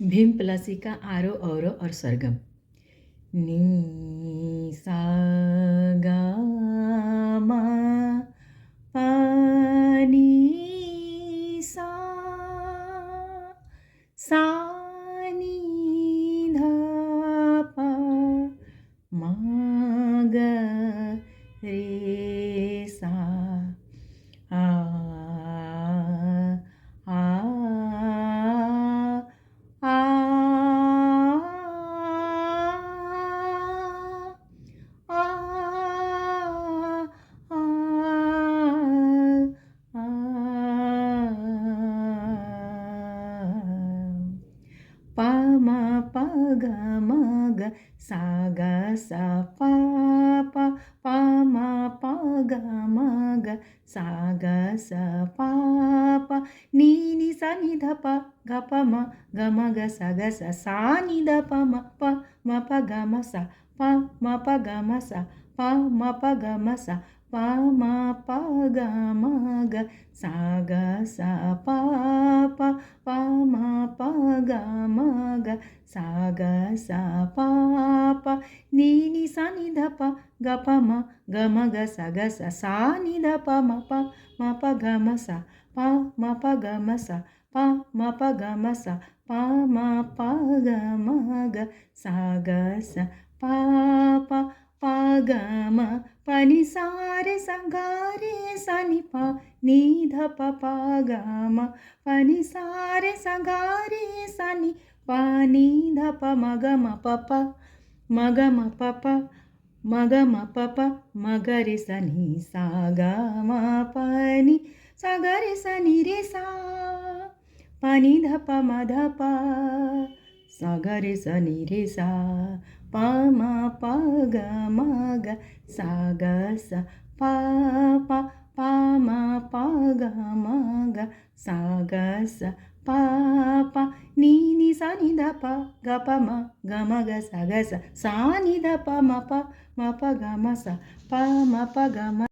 Bhim Plessis का आरो अवरो और सरगम। नी सा गा मा पा नी सा सा नी धा पा मा ग रे सा आ आ आ पा मा पा गा मा गा सा गा सा पा पा पा मा पा गा मा गा सा गा सा पा पा नी नी सा नी धा पा गा पा मा गा सा नी धा पा मा पा गा मा सा पा मा पा गा मा सा पा मा पा गा मा गा सा गा सा पा पा पा मा पा गा मा गा सा गा सा पा पा नी नी सा नी धा पा गा पा मा गा सा नी धा पा मा पा गा मा सा पा मा पा गा मा सा पा मा पा गा मा सा पा मा पा गा मा गा सा गा सा पा पा पा गा मा पा नी सा रे सा गा रे सा नी पा नी धा पा पा गा मा पा नी सा रे सा गा रे सा नी पा नी धा पा मा गा मा पा पा मा गा मा पा पा मा गा मा पा पा मा गा रे सा नी सा गा मा पा नी सा गा रे सा नी रे सा पा नी धा पा मा धा पा सा गा रे सा नी रे सा पा मा पा गा सा गा सा पा पा पा मा पा गा मा गा सा गा सा पा पा नी नी सा नी धा पा गा पा मा गा सा सा नी धा पा मा पा गा मा सा पा मा पा गा मा